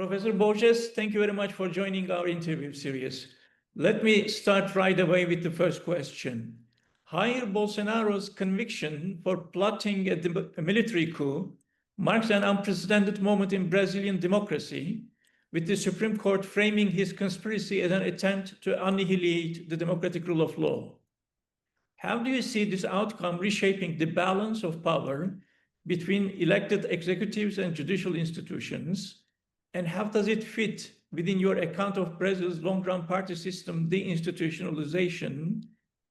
Professor Borges, thank you very much for joining our interview series. Let me start right away with the first question. Jair Bolsonaro's conviction for plotting a military coup marks an unprecedented moment in Brazilian democracy, with the Supreme Court framing his conspiracy as an attempt to annihilate the democratic rule of law. How do you see this outcome reshaping the balance of power between elected executives and judicial institutions? And how does it fit within your account of Brazil's long-run party system deinstitutionalization,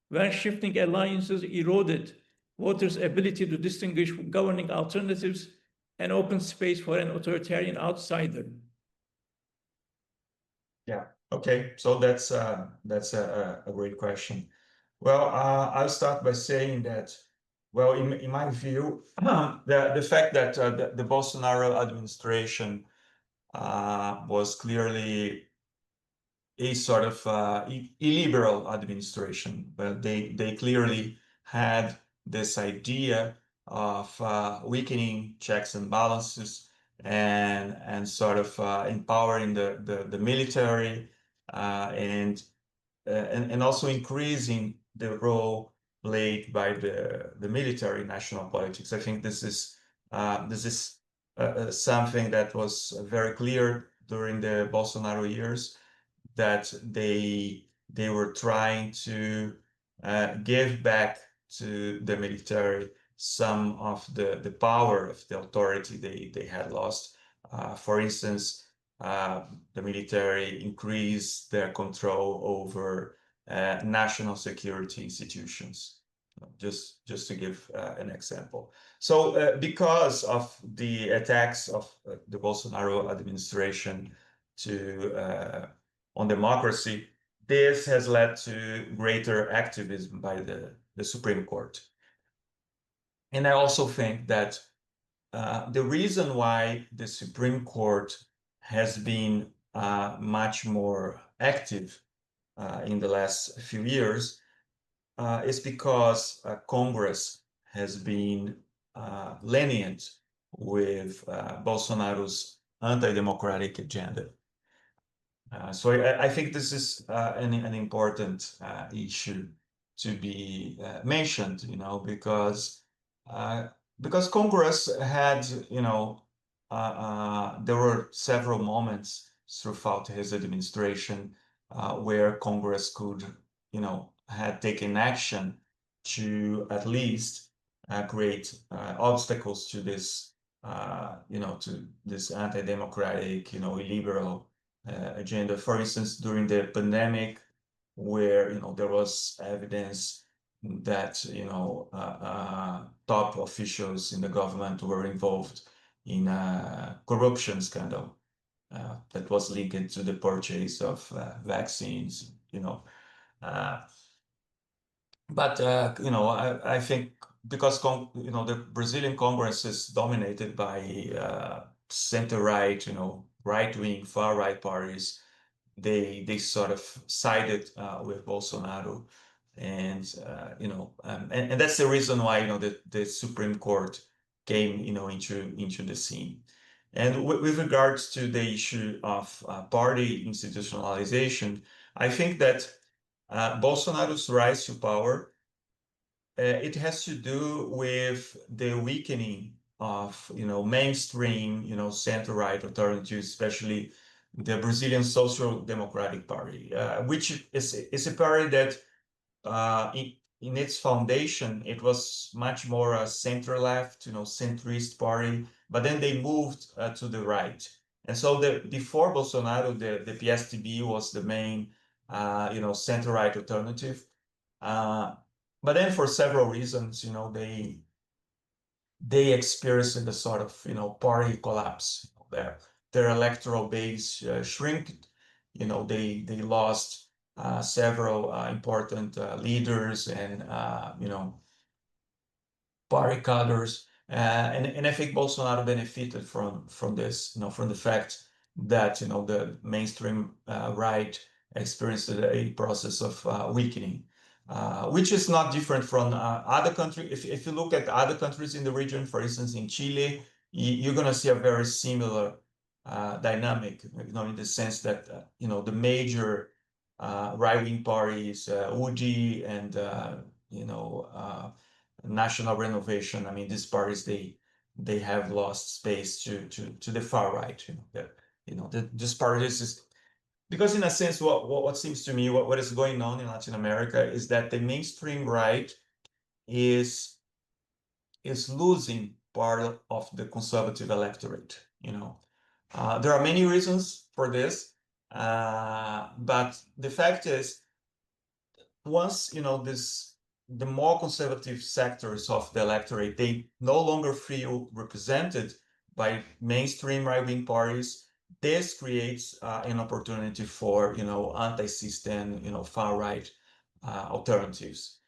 where shifting alliances eroded voters' ability to distinguish governing alternatives and open space for an authoritarian outsider? Yeah, okay, so that's a great question. Well, I'll start by saying that, well, in my view, the fact that the Bolsonaro administration was clearly a sort of illiberal administration, but they clearly had this idea of weakening checks and balances and sort of empowering the military and also increasing the role played by the military in national politics. I think this is something that was very clear during the Bolsonaro years, that they were trying to give back to the military some of the power of the authority they had lost. For instance, the military increased their control over national security institutions, just to give an example. So because of the attacks of the Bolsonaro administration on democracy, this has led to greater activism by the Supreme Court. And I also think that the reason why the Supreme Court has been much more active in the last few years is because Congress has been lenient with Bolsonaro's anti-democratic agenda. So I think this is an important issue to be mentioned, because Congress had, there were several moments throughout his administration where Congress could, had taken action to at least create obstacles to this, to this anti-democratic, illiberal agenda. For instance, during the pandemic, where there was evidence that top officials in the government were involved in a corruption scandal that was linked to the purchase of vaccines. But I think because the Brazilian Congress is dominated by center-right, right-wing, far-right parties, they sort of sided with Bolsonaro, and and that's the reason why the Supreme Court came into the scene. And with regards to the issue of party institutionalization, I think that Bolsonaro's rise to power, it has to do with the weakening of mainstream center-right alternatives, especially the Brazilian Social Democratic Party, which is a party that in its foundation it was much more a center-left, centrist party, but then they moved to the right. And so before Bolsonaro, the PSDB was the main center-right alternative. But then for several reasons, they experienced a sort of party collapse. Their electoral base shrinked. They lost several important leaders and party cadres, and I think Bolsonaro benefited from this, from the fact that the mainstream right experienced a process of weakening. Which is not different from other countries. If you look at other countries in the region, for instance, in Chile, you're going to see a very similar dynamic, in the sense that the major right-wing parties, UDI and National Renovation. I mean, these parties they have lost space to the far right. These parties is because in a sense, what seems to me, what is going on in Latin America is that the mainstream right is losing part of the conservative electorate. There are many reasons for this, but the fact is, once the more conservative sectors of the electorate, they no longer feel represented by mainstream right-wing parties. This creates an opportunity for anti-system, far-right alternatives.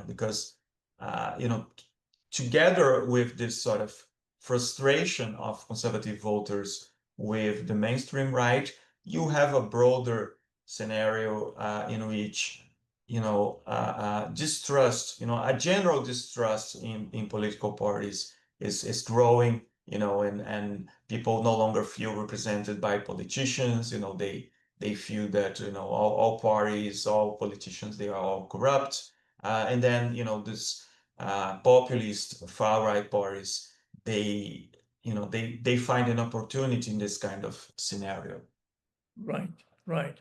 Because together with this sort of frustration of conservative voters with the mainstream right, you have a broader scenario in which distrust, a general distrust in political parties is growing, and people no longer feel represented by politicians. They feel that all parties, all politicians, they are all corrupt, and then this populist far-right parties, they find an opportunity in this kind of scenario. Right, right.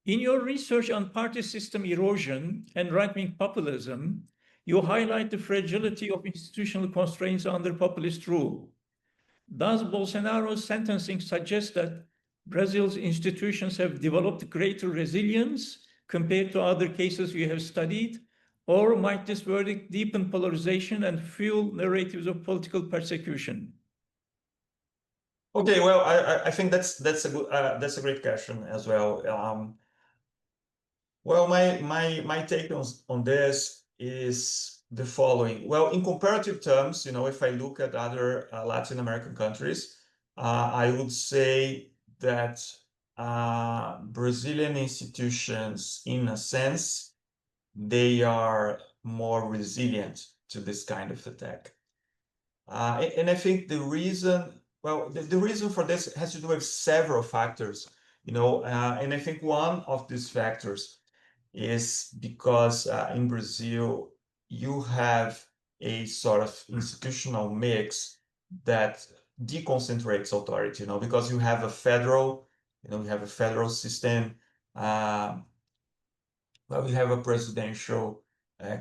In your research on party system erosion and right-wing populism, you highlight the fragility of institutional constraints under populist rule. Does Bolsonaro's sentencing suggest that Brazil's institutions have developed greater resilience compared to other cases you have studied? Or might this verdict deepen polarization and fuel narratives of political persecution? Okay, well, I think that's a great question as well. Well, my take on this is the following. Well, in comparative terms, if I look at other Latin American countries, I would say that Brazilian institutions, in a sense, they are more resilient to this kind of attack. And I think the reason for this has to do with several factors, and I think one of these factors is because in Brazil, you have a sort of institutional mix that deconcentrates authority, because you have a federal system. Well, we have a presidential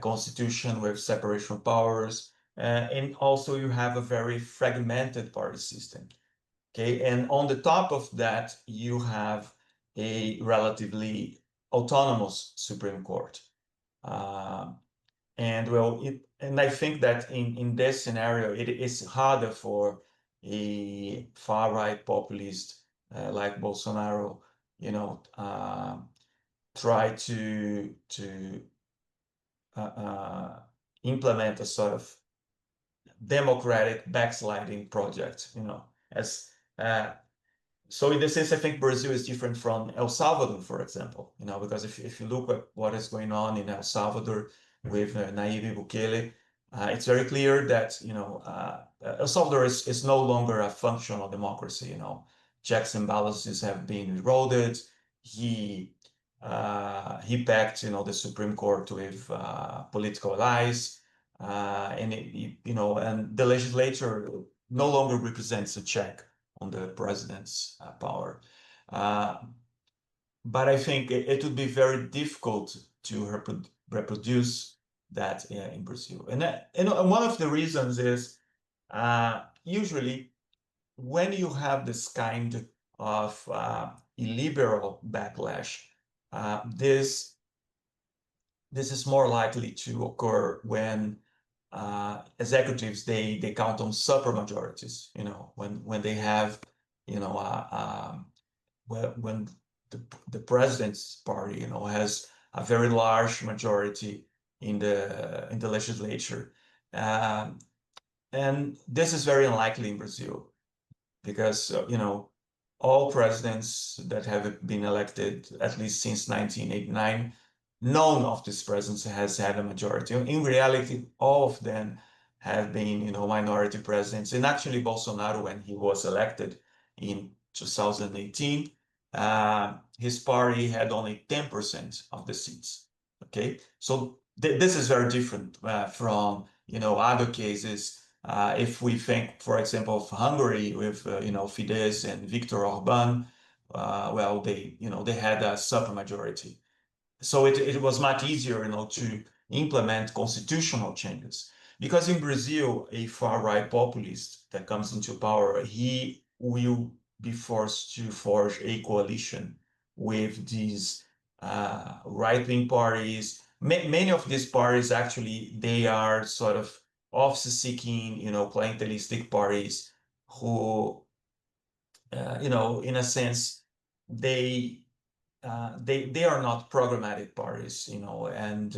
constitution with separation of powers, and also you have a very fragmented party system. Okay, and on the top of that, you have a relatively autonomous Supreme Court. And I think that in this scenario, it is harder for a far-right populist like Bolsonaro, try to implement a sort of democratic backsliding project, as so in this sense, I think Brazil is different from El Salvador, for example, because if you look at what is going on in El Salvador with Nayib Bukele, it's very clear that El Salvador is no longer a functional democracy. Checks and balances have been eroded. He packed the Supreme Court with political allies, and and the legislature no longer represents a check on the president's power. But I think it would be very difficult to reproduce that in Brazil. And one of the reasons is usually when you have this kind of illiberal backlash, this is more likely to occur when executives they count on super majorities. When they have when the president's party has a very large majority in the legislature, and this is very unlikely in Brazil because all presidents that have been elected at least since 1989. None of these presidents has had a majority. In reality, all of them have been, minority presidents. And actually, Bolsonaro, when he was elected in 2018, his party had only 10% of the seats. Okay, so this is very different from other cases. If we think, for example, of Hungary with Fidesz and Viktor Orban, well, they had a supermajority, so it was much easier to implement constitutional changes. Because in Brazil, a far-right populist that comes into power, he will be forced to forge a coalition with these right-wing parties. Many of these parties, actually, they are sort of office-seeking, clientelistic parties who, in a sense, they are not programmatic parties, and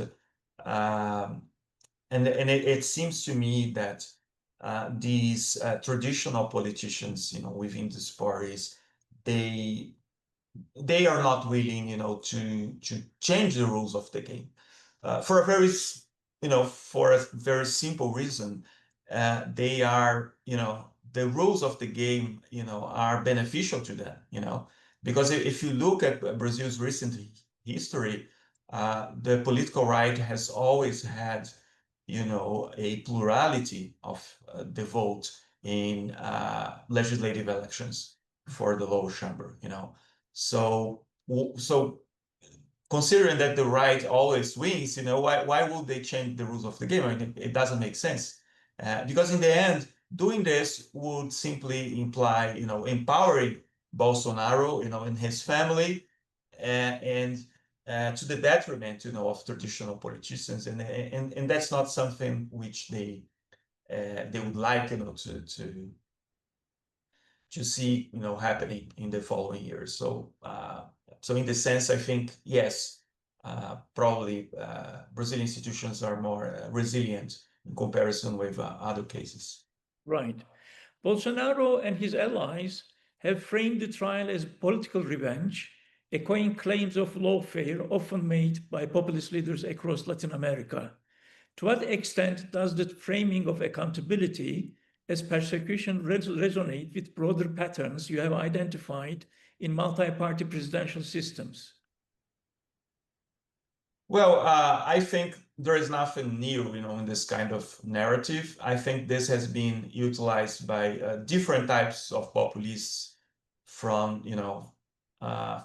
it seems to me that these traditional politicians, within these parties, they are not willing, to change the rules of the game for a very simple reason. They are, the rules of the game, are beneficial to them, because if you look at Brazil's recent history, the political right has always had, a plurality of the vote in legislative elections for the lower chamber, So considering that the right always wins, why would they change the rules of the game? I mean, it doesn't make sense. Because in the end, doing this would simply imply, empowering Bolsonaro, and his family, and to the detriment, of traditional politicians, and that's not something which they would like, to see, happening in the following years. So, so in this sense, I think yes, probably Brazilian institutions are more resilient in comparison with other cases. Right. Bolsonaro and his allies have framed the trial as political revenge, echoing claims of lawfare often made by populist leaders across Latin America. To what extent does the framing of accountability as persecution resonate with broader patterns you have identified in multi-party presidential systems? Well, I think there is nothing new, in this kind of narrative. I think this has been utilized by different types of populists from,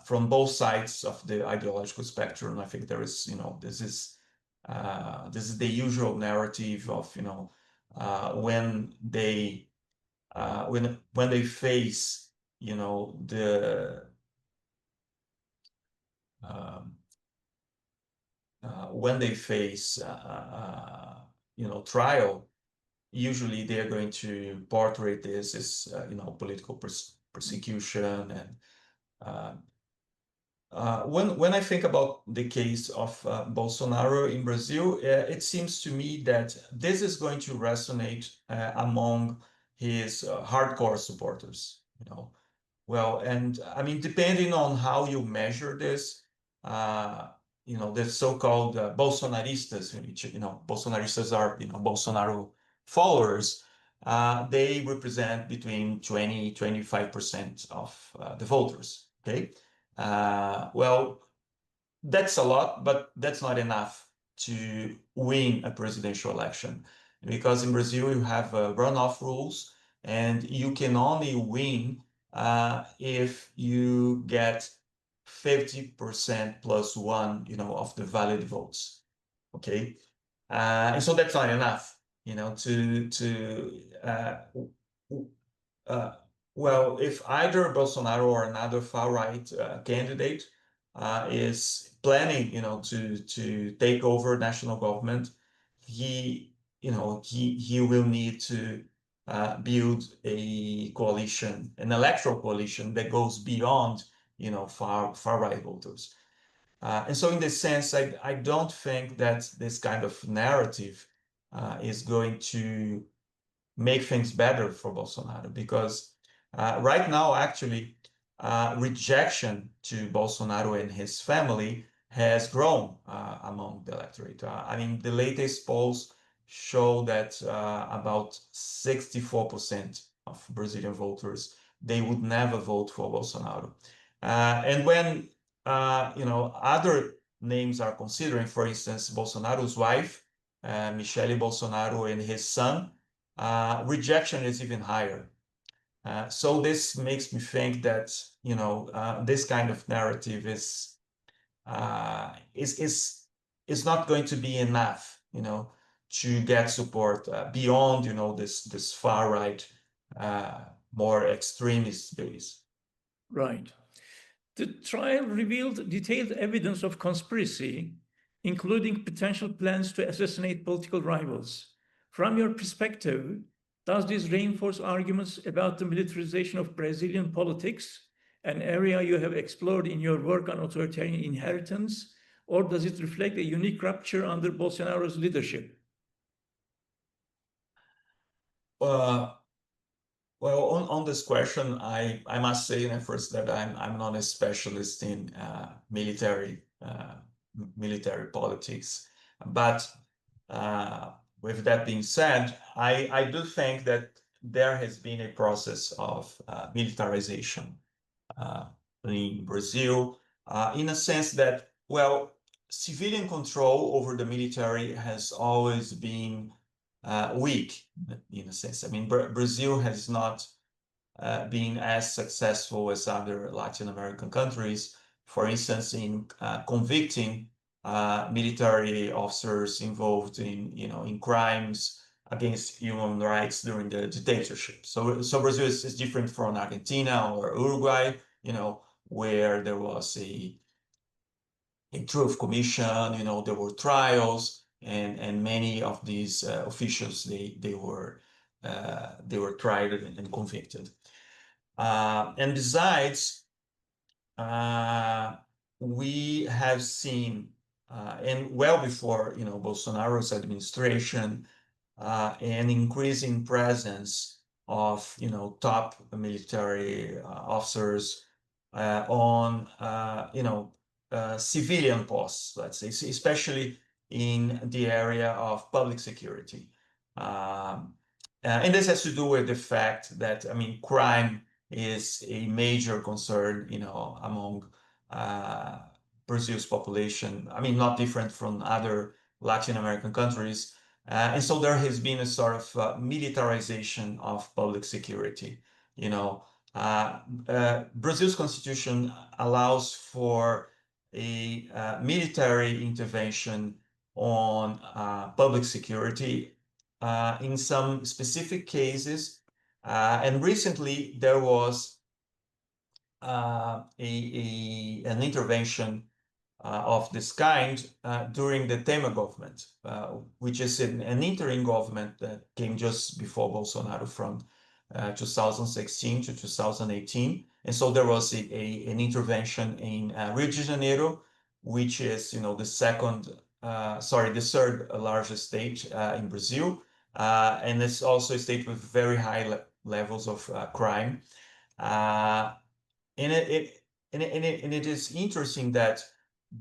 from both sides of the ideological spectrum. I think there is, this is the usual narrative of, when they face, the when they face trial, usually they're going to portray this as political persecution. And when I think about the case of Bolsonaro in Brazil, it seems to me that this is going to resonate among his hardcore supporters. Well, and I mean, depending on how you measure this, the so-called Bolsonaristas, which, Bolsonaristas are, Bolsonaro followers, they represent between 20-25% of the voters, okay? Well, that's a lot, but that's not enough to win a presidential election. Because in Brazil, you have runoff rules, and you can only win if you get 50% plus one, of the valid votes. Okay, and so that's not enough, well, if either Bolsonaro or another far-right candidate is planning, to take over national government, he will need to build a coalition, an electoral coalition that goes beyond, far-right voters. And so in this sense, I don't think that this kind of narrative is going to make things better for Bolsonaro, because right now, actually, rejection to Bolsonaro and his family has grown among the electorate. I mean, the latest polls show that about 64% of Brazilian voters they would never vote for Bolsonaro. And when other names are considering, for instance, Bolsonaro's wife, Michele Bolsonaro, and his son, rejection is even higher. So this makes me think that this kind of narrative is not going to be enough, to get support beyond this far right, more extremist base. Right. The trial revealed detailed evidence of conspiracy, including potential plans to assassinate political rivals. From your perspective, does this reinforce arguments about the militarization of Brazilian politics, an area you have explored in your work on authoritarian inheritance, or does it reflect a unique rupture under Bolsonaro's leadership? Well, on this question, I must say first that I'm not a specialist in military politics, but with that being said, I do think that there has been a process of militarization in Brazil, in a sense that, well, civilian control over the military has always been weak, in a sense. I mean, Brazil has not been as successful as other Latin American countries, for instance, in convicting military officers involved in crimes against human rights during the dictatorship. So Brazil is different from Argentina or Uruguay, where there was a truth commission, there were trials, and many of these officials they were tried and convicted. And besides, we have seen, and well before Bolsonaro's administration, an increasing presence of top military officers on civilian posts, let's say, especially in the area of public security. And this has to do with the fact that, I mean, crime is a major concern, among Brazil's population. I mean, not different from other Latin American countries. And so there has been a sort of militarization of public security. Brazil's constitution allows for a military intervention on public security in some specific cases. And recently there was an intervention of this kind during the Temer government, which is an interim government that came just before Bolsonaro from 2016 to 2018. And so there was an intervention in Rio de Janeiro, which is the third largest state in Brazil, and it's also a state with very high levels of crime. And it is interesting that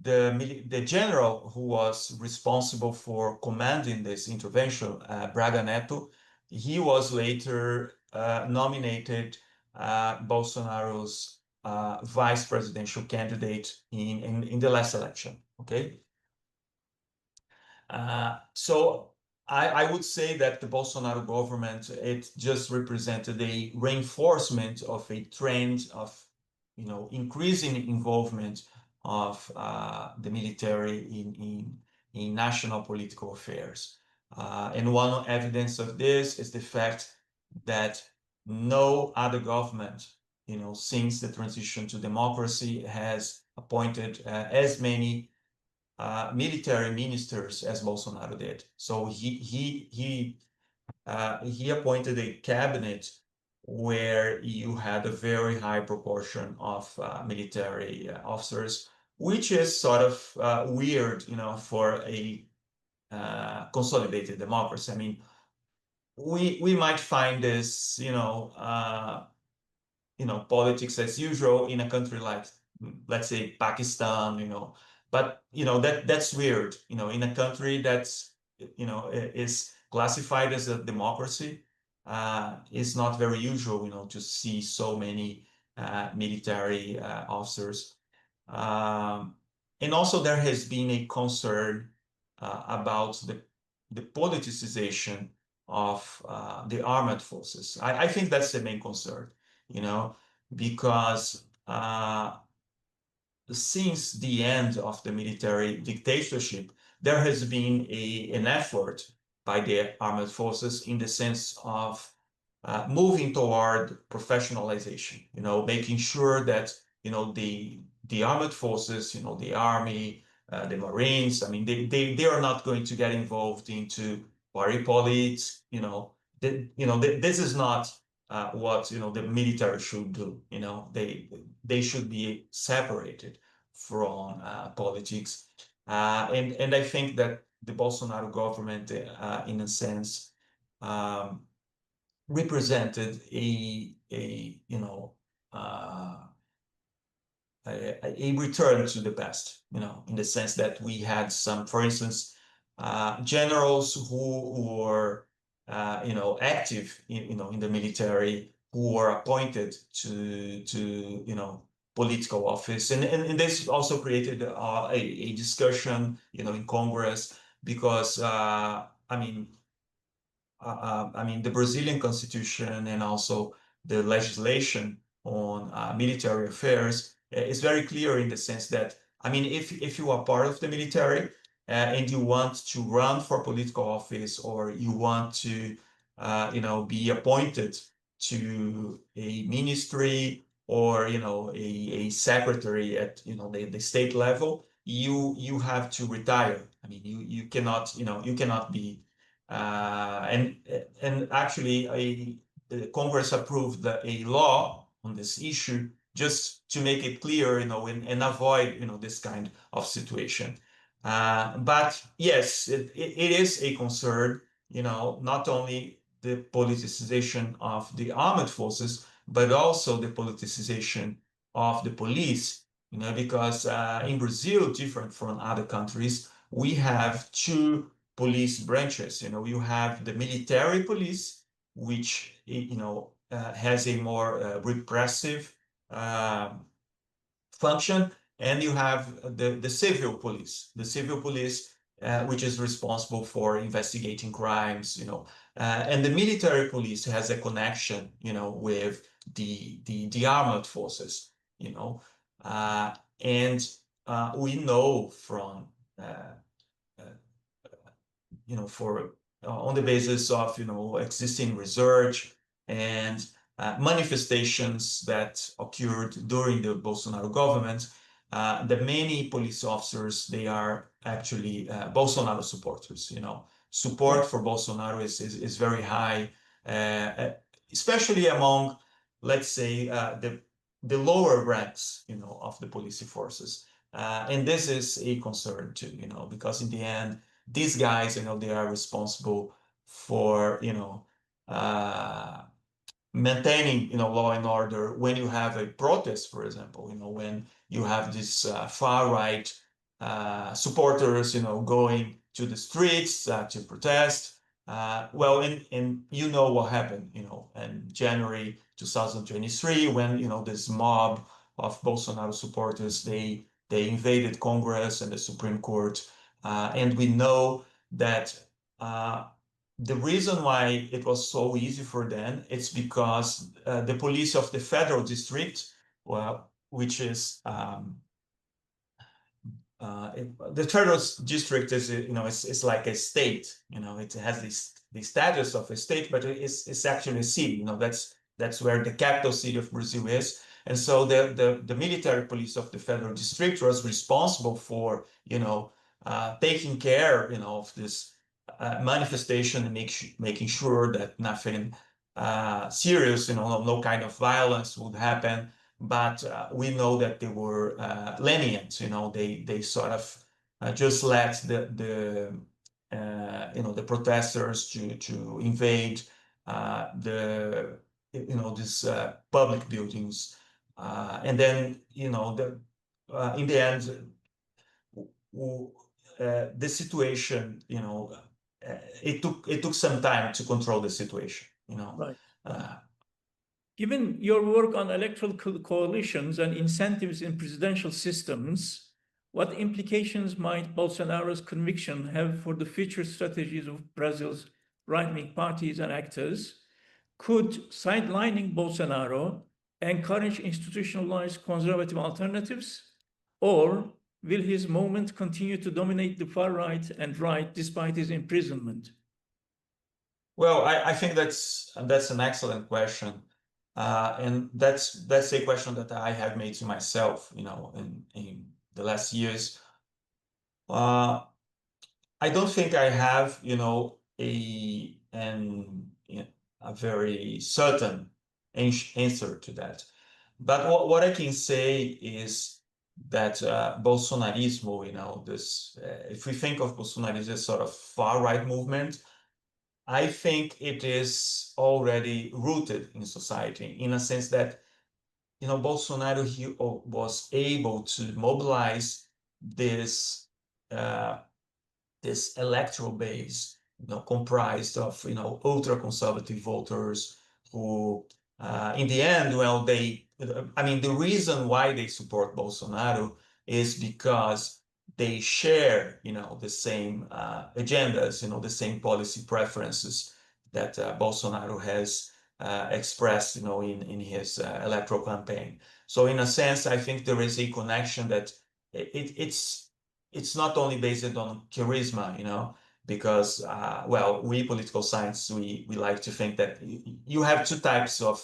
the general who was responsible for commanding this intervention, Braga Neto, he was later nominated Bolsonaro's vice presidential candidate in the last election. Okay, so I would say that the Bolsonaro government, it just represented a reinforcement of a trend of increasing involvement of the military in national political affairs. And one evidence of this is the fact that no other government, since the transition to democracy, has appointed as many military ministers as Bolsonaro did. So he appointed a cabinet where you had a very high proportion of military officers, which is sort of weird, for a consolidated democracy. I mean, we might find this, politics as usual in a country like, let's say, Pakistan, but that's weird, in a country that's is classified as a democracy. It's not very usual, to see so many military officers. And also there has been a concern about the politicization of the armed forces. I think that's the main concern, because since the end of the military dictatorship, there has been an effort by the armed forces in the sense of moving toward professionalization, making sure that, the armed forces, the army, the Marines, I mean, they are not going to get involved into party politics, this is not what, the military should do, they should be separated from politics. And I think that the Bolsonaro government, in a sense, represented a return to the past, in the sense that we had some, for instance, generals who were, active, in the military, who were appointed to political office, and this also created a discussion, in Congress, because the Brazilian constitution and also the legislation on military affairs is very clear in the sense that, if you are part of the military and you want to run for political office, or you want to, be appointed to a ministry, or, a secretary at, the state level, you have to retire. You cannot be and actually, the Congress approved a law on this issue just to make it clear, and avoid, this kind of situation. But yes, it is a concern, not only the politicization of the armed forces, but also the politicization of the police, because in Brazil, different from other countries, we have two police branches. You have the military police, which has a more repressive function, and you have the civil police. The civil police, which is responsible for investigating crimes, and the military police has a connection, with the armed forces, and we know from on the basis of existing research and manifestations that occurred during the Bolsonaro government, that many police officers, they are actually Bolsonaro supporters. Support for Bolsonaro is very high, especially among, let's say, the lower ranks, of the police forces. And this is a concern too, because in the end, these guys, they are responsible for, maintaining, law and order when you have a protest, for example, when you have this far-right supporters, going to the streets to protest. Well, and what happened, in January 2023, when, this mob of Bolsonaro supporters, they invaded Congress and the Supreme Court. And we know that the reason why it was so easy for them, it's because the police of the federal district, well, which is the federal district is, it's like a state. It has the status of a state, but it's actually a city. That's where the capital city of Brazil is. And so the military police of the federal district was responsible for, taking care, of this manifestation, and making sure that nothing serious, no kind of violence would happen. But we know that they were lenient. They sort of just let the protesters to invade these public buildings, and then in the end, the situation, it took some time to control the situation. you know. Right. Given your work on electoral coalitions and incentives in presidential systems, what implications might Bolsonaro's conviction have for the future strategies of Brazil's right-wing parties and actors? Could sidelining Bolsonaro encourage institutionalized conservative alternatives? Or will his movement continue to dominate the far right and right despite his imprisonment? Well, I think that's an excellent question. And that's a question that I have made to myself, you know, in the last years. I don't think I have, you know, a very certain answer to that. But what I can say is that Bolsonarismo, you know, this if we think of Bolsonarism as sort of far-right movement, I think it is already rooted in society in a sense that, you know, Bolsonaro was able to mobilize this this electoral base, you know, comprised of, you know, ultra-conservative voters who, in the end, well, I mean, the reason why they support Bolsonaro is because they share, you know, the same agendas, you know, the same policy preferences that Bolsonaro has expressed, you know, in his electoral campaign. So in a sense, I think there is a connection that it's not only based on charisma, you know, because, well, we political science, we like to think that you have two types of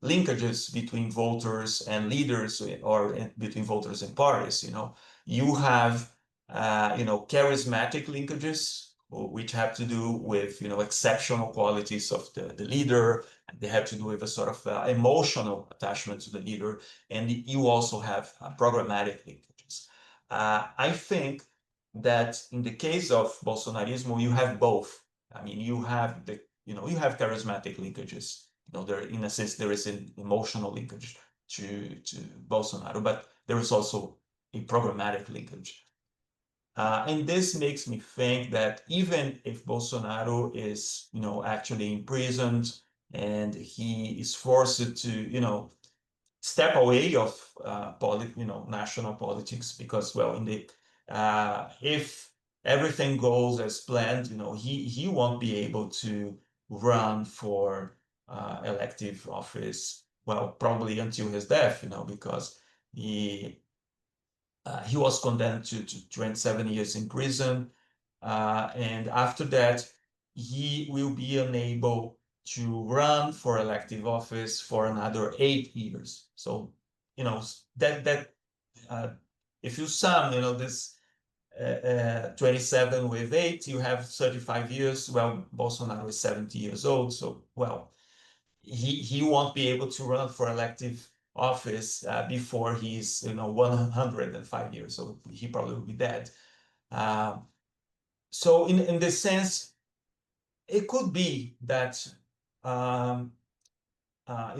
linkages between voters and leaders or between voters and parties, you know. You have, you know, charismatic linkages, which have to do with, you know, exceptional qualities of the leader. They have to do with a sort of emotional attachment to the leader. And you also have programmatic linkages. I think that in the case of Bolsonarismo, you have both. I mean, you have you have charismatic linkages. You know, there, in a sense, there is an emotional linkage to Bolsonaro, but there is also a programmatic linkage. And this makes me think that even if Bolsonaro is, you know, actually imprisoned and he is forced to, you know, step away of national politics because, well, in the if everything goes as planned, you know, he won't be able to run for elective office, well, probably until his death, you know, because he was condemned to 27 years in prison, and after that, he will be unable to run for elective office for another 8 years. So, you know, if you sum, you know, this 27 with 8, you have 35 years. Well, Bolsonaro is 70 years old, so, well, he won't be able to run for elective office before he's, you know, 105 years old. He probably will be dead. So in this sense, it could be that you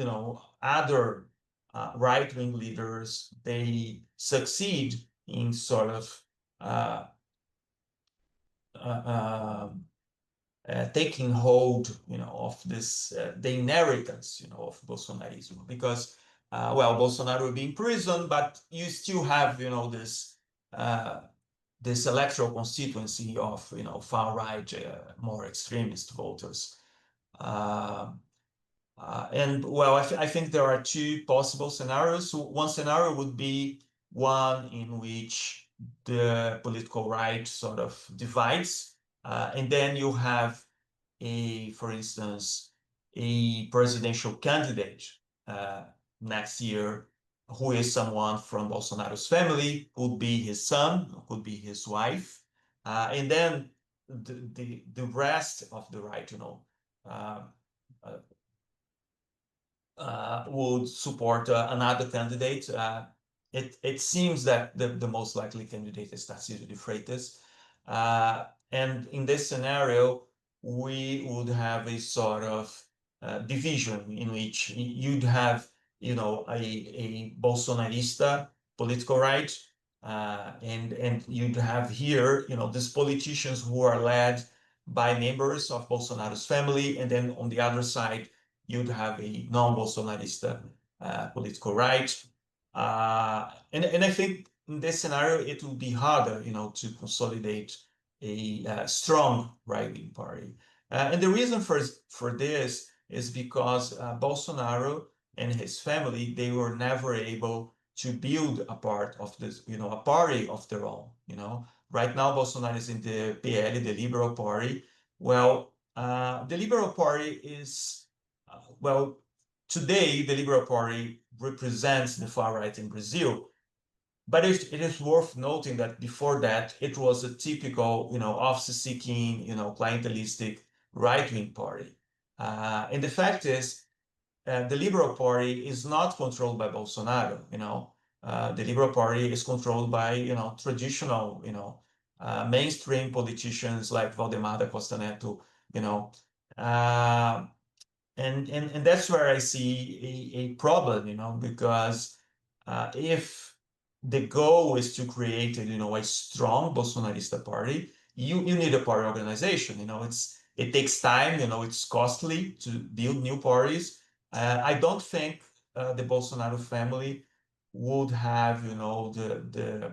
know, other right-wing leaders, they succeed in sort of taking hold, you know, of this the inheritance, you know, of Bolsonarism, because well, Bolsonaro will be in prison, but you still have, you know, this this electoral constituency of, you know, far right, more extremist voters. And well, I think there are two possible scenarios. One scenario would be one in which the political right sort of divides, and then you have for instance, a presidential candidate next year who is someone from Bolsonaro's family, could be his son, could be his wife, and then the rest of the right, you know, would support another candidate. It seems that the most likely candidate is Tarcísio de Freitas. And in this scenario, we would have a sort of division in which you'd have, you know, a Bolsonarista political right, and you'd have here, you know, these politicians who are led by members of Bolsonaro's family, and then on the other side, you'd have a non-Bolsonarista political right. And I think in this scenario, it will be harder, to consolidate a strong right-wing party. And the reason for this is because Bolsonaro and his family, they were never able to build a part of this, a party of their own. Right now, Bolsonaro is in the PL, the Liberal Party. Well, the Liberal Party is, today, the Liberal Party represents the far right in Brazil. But it is worth noting that before that, it was a typical, office-seeking, clientelistic right-wing party. And the fact is, the Liberal Party is not controlled by Bolsonaro. The Liberal Party is controlled by, traditional, mainstream politicians like Valdemar da Costa Neto, and that's where I see a problem, because if the goal is to create, a strong Bolsonarista party, you need a party organization. It takes time. It's costly to build new parties. I don't think the Bolsonaro family would have, the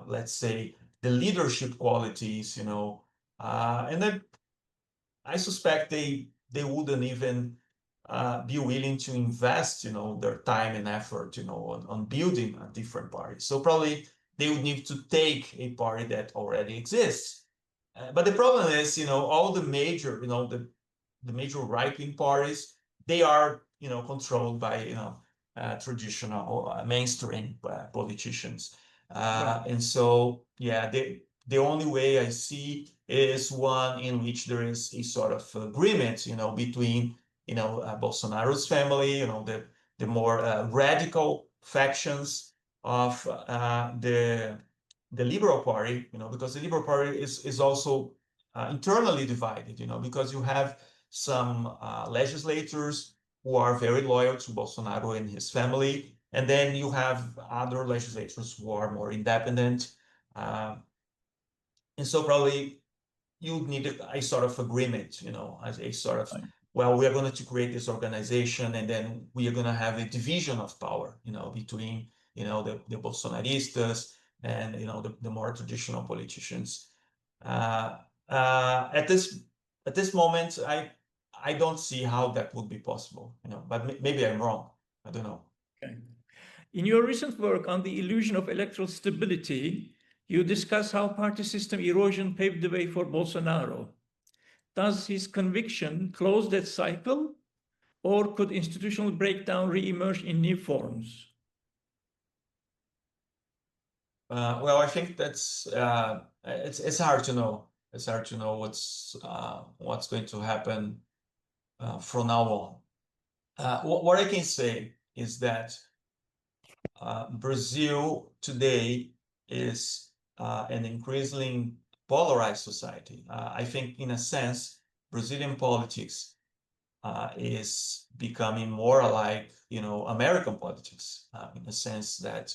let's say, the leadership qualities, and I suspect they wouldn't even be willing to invest, their time and effort, on building a different party. So probably they would need to take a party that already exists. But the problem is, all the major, the major right-wing parties, they are, controlled by, traditional mainstream politicians. And so, yeah, the only way I see is one in which there is a sort of agreement, between, Bolsonaro's family, the more radical factions of the Liberal Party, because the Liberal Party is also internally divided, because you have some legislators who are very loyal to Bolsonaro and his family, and then you have other legislators who are more independent. And so probably you need a sort of agreement, as a sort of, well, we are going to create this organization, and then we are going to have a division of power, between, the Bolsonaristas and, the more traditional politicians. At this moment, I don't see how that would be possible, but maybe I'm wrong. I don't know. Okay. In your recent work on the illusion of electoral stability, you discuss how party system erosion paved the way for Bolsonaro. Does his conviction close that cycle, or could institutional breakdown re-emerge in new forms? Well, I think that's it's hard to know. It's hard to know what's going to happen from now on. What I can say is that Brazil today is an increasingly polarized society. I think, in a sense, Brazilian politics is becoming more like, American politics, in the sense that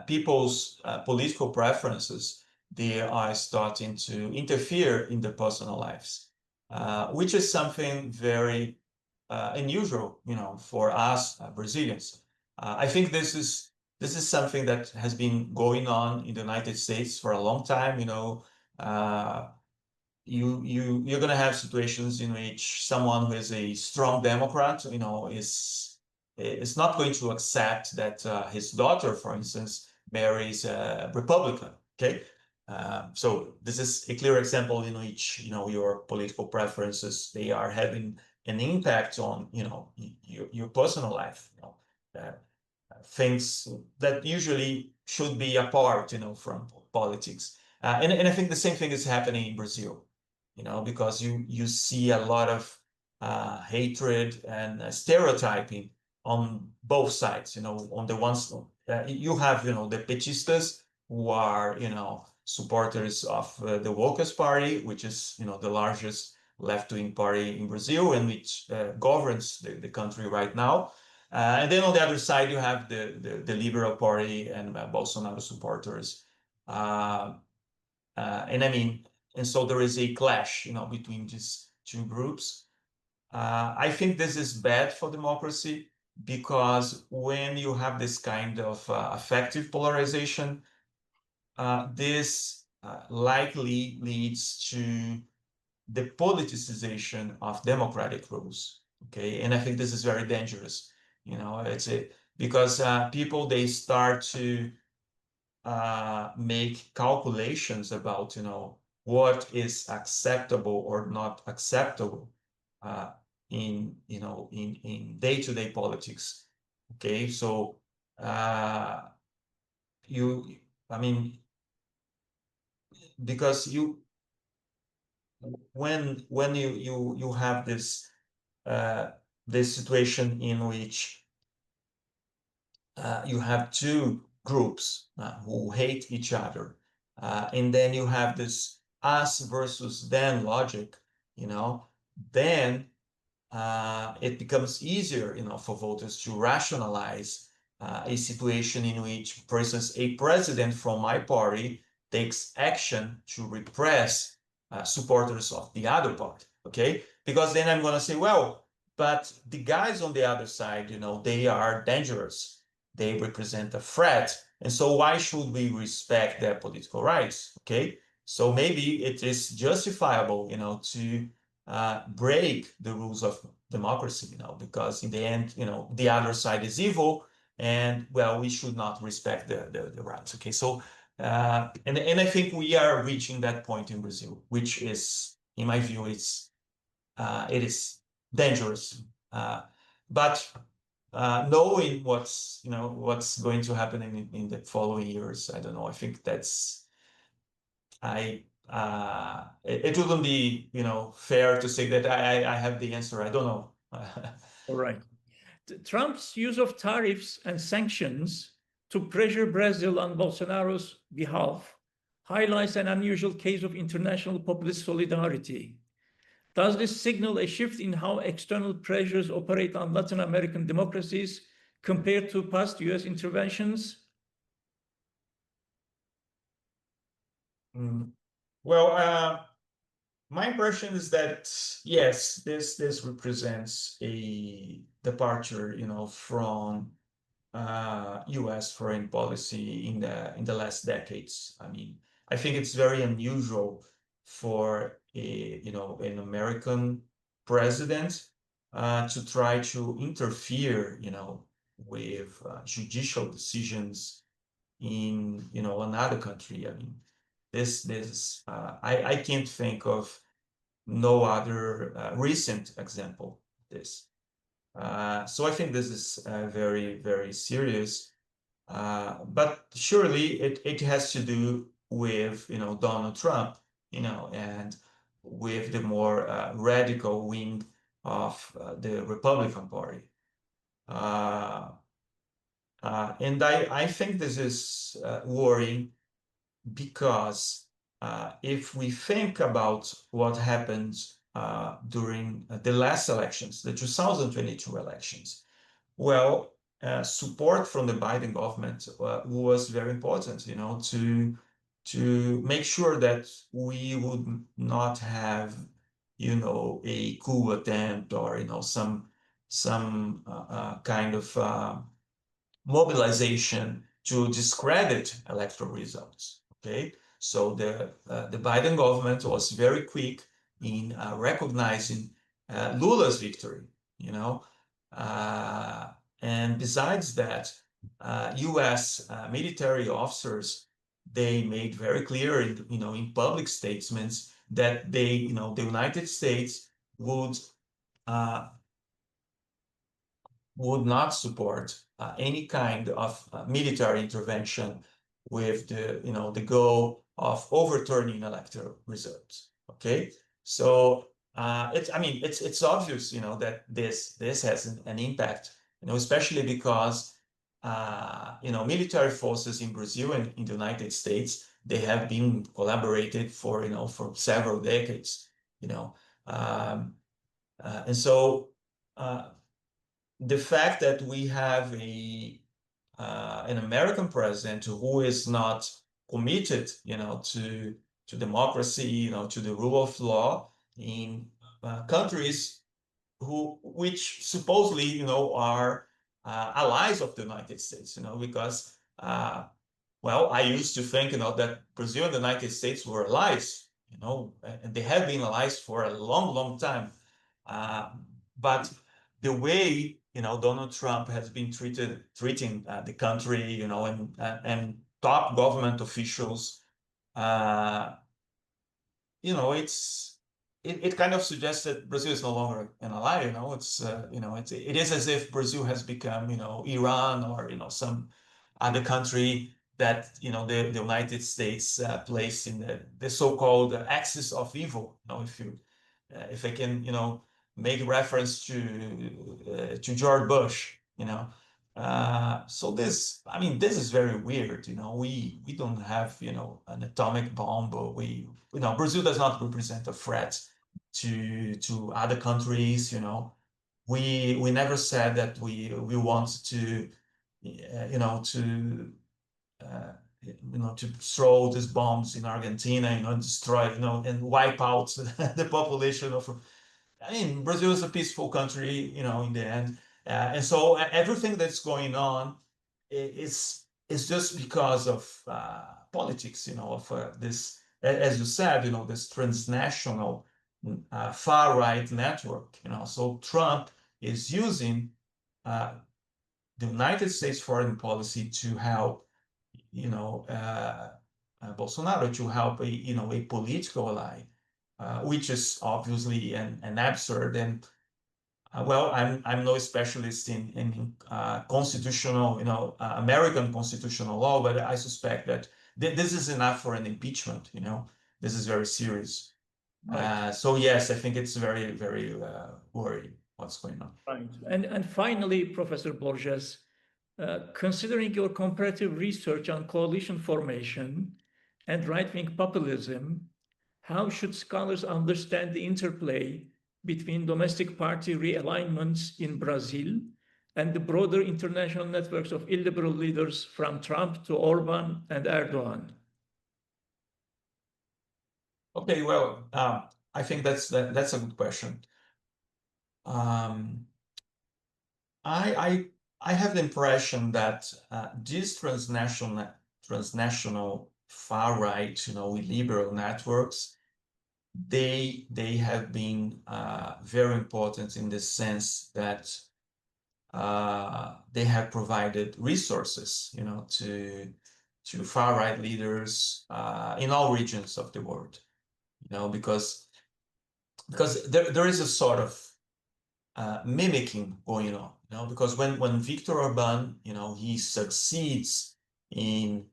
people's political preferences, they are starting to interfere in their personal lives, which is something very unusual, for us Brazilians. I think this is something that has been going on in the United States for a long time. You're going to have situations in which someone who is a strong Democrat, is not going to accept that his daughter, for instance, marries a Republican. Okay. So this is a clear example in which, your political preferences, they are having an impact on, your personal life, things that usually should be apart, from politics. And I think the same thing is happening in Brazil, because you see a lot of hatred and stereotyping on both sides. On the ones you have, the petistas, who are, supporters of the Workers' Party, which is, the largest left-wing party in Brazil, and which governs the country right now. And then on the other side, you have the Liberal Party and Bolsonaro supporters. And I mean, and so there is a clash, between these two groups. I think this is bad for democracy because when you have this kind of affective polarization, this likely leads to the politicization of democratic rules. Okay, and I think this is very dangerous. Because people, they start to make calculations about what is acceptable or not acceptable in day-to-day politics. Okay, so I mean, because when you have this situation in which you have two groups who hate each other, and then you have this us versus them logic, then it becomes easier, for voters to rationalize a situation in which, for instance, a president from my party takes action to repress supporters of the other party, okay? Because then I'm going to say, well, but the guys on the other side, they are dangerous. They represent a threat. And so why should we respect their political rights, okay? So maybe it is justifiable, to break the rules of democracy, because in the end, the other side is evil, and well, we should not respect the rights. Okay, so and I think we are reaching that point in Brazil, which is, in my view, it is dangerous. But knowing what's going to happen in the following years, I don't know. I think that's it wouldn't be fair to say that I have the answer. I don't know. All right. Trump's use of tariffs and sanctions to pressure Brazil on Bolsonaro's behalf highlights an unusual case of international populist solidarity. Does this signal a shift in how external pressures operate on Latin American democracies compared to past US interventions? Well, my impression is that yes, this represents a departure, from U.S. foreign policy in the last decades. I mean, I think it's very unusual for an American president to try to interfere, with judicial decisions in another country. I mean, I can't think of no other recent example of this. So I think this is very, very serious. But surely it has to do with Donald Trump, and with the more radical wing of the Republican Party. And I think this is worrying because if we think about what happened during the last elections, the 2022 elections, well, support from the Biden government was very important, to make sure that we would not have, a coup attempt or, some kind of mobilization to discredit electoral results. Okay, so the Biden government was very quick in recognizing Lula's victory. And besides that, U.S. Military officers, they made very clear in public statements that the United States would not support any kind of military intervention with the goal of overturning electoral results. Okay, so it's obvious that this has an impact, especially because military forces in Brazil and in the United States, they have been collaborated for several decades, and so the fact that we have an American president who is not committed, to democracy, to the rule of law in countries which supposedly, are allies of the United States, because, well, I used to think, that Brazil and the United States were allies, and they have been allies for a long, long time. But the way, Donald Trump has been treating the country, and top government officials, it kind of suggests that Brazil is no longer an ally. It is as if Brazil has become, Iran or some other country that the United States placed in the so-called axis of evil. If I can make reference to George Bush. So this is very weird. We don't have an atomic bomb, but Brazil does not represent a threat to other countries. We never said that we want to to throw these bombs in Argentina, and destroy, and wipe out the population of. Brazil is a peaceful country, in the end. And so everything that's going on is just because of politics, of this, as you said, this transnational far-right network. So Trump is using the United States foreign policy to help, Bolsonaro, to help a political ally, which is obviously an absurd. And well, I'm no specialist in constitutional, American constitutional law, but I suspect that this is enough for an impeachment. This is very serious. Right. So yes, I think it's very, very worrying what's going on. Right. And finally, Professor Borges, considering your comparative research on coalition formation and right-wing populism, how should scholars understand the interplay between domestic party realignments in Brazil and the broader international networks of illiberal leaders from Trump to Orban and Erdogan? Okay, well, I think that's a good question. I have the impression that these transnational far right, liberal networks, they have been very important in the sense that they have provided resources, to far right leaders in all regions of the world, because there is a sort of mimicking going on, because when Viktor Orban, he succeeds in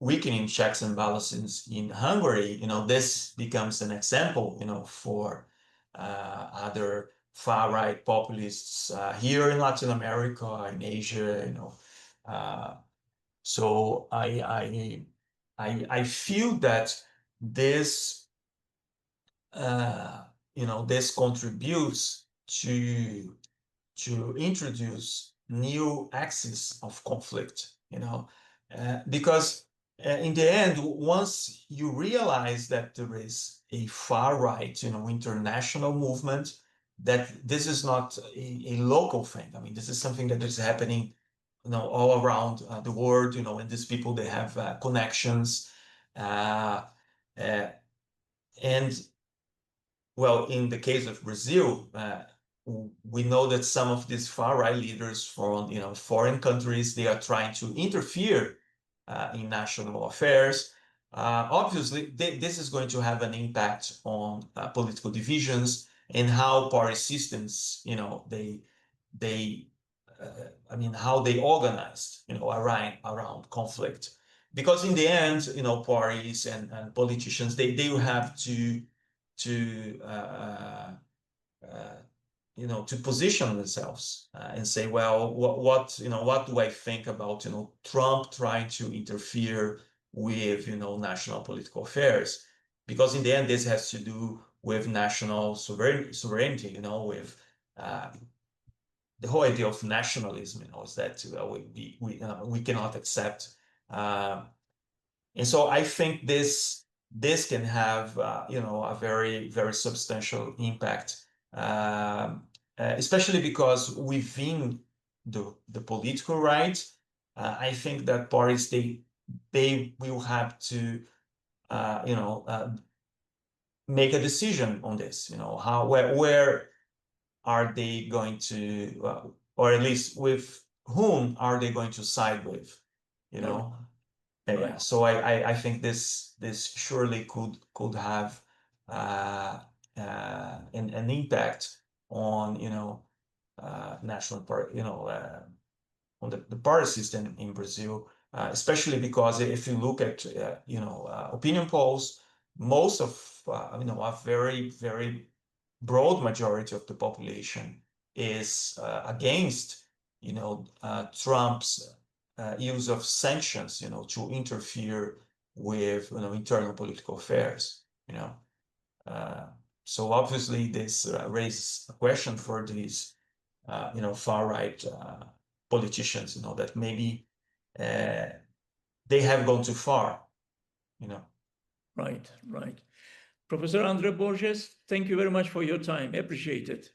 weakening checks and balances in Hungary, this becomes an example, for other far-right populists here in Latin America, in Asia, so I feel that this this contributes to introduce new axes of conflict, because in the end, once you realize that there is a far-right, international movement, that this is not a local thing. This is something that is happening, all around the world, and these people, they have connections. And well, in the case of Brazil, we know that some of these far-right leaders from foreign countries, they are trying to interfere in national affairs. Obviously, this is going to have an impact on political divisions and how party systems, how they organized, around conflict. Because in the end, parties and politicians, they will have to position themselves and say, well, what do I think about Trump trying to interfere with national political affairs? Because in the end, this has to do with national sovereignty, with the whole idea of nationalism, is that we cannot accept And so I think this can have a very, very substantial impact, especially because within the political right, I think that parties they will have to make a decision on this. Where are they going to, or at least with whom are they going to side with? Right. So I think this surely could have an impact on national party, on the party system in Brazil, especially because if you look at opinion polls, most of a very, very broad majority of the population is against Trump's use of sanctions to interfere with internal political affairs. So obviously this raises a question for these far right politicians, that maybe they have gone too far. Right. Professor André Borges, thank you very much for your time. I appreciate it.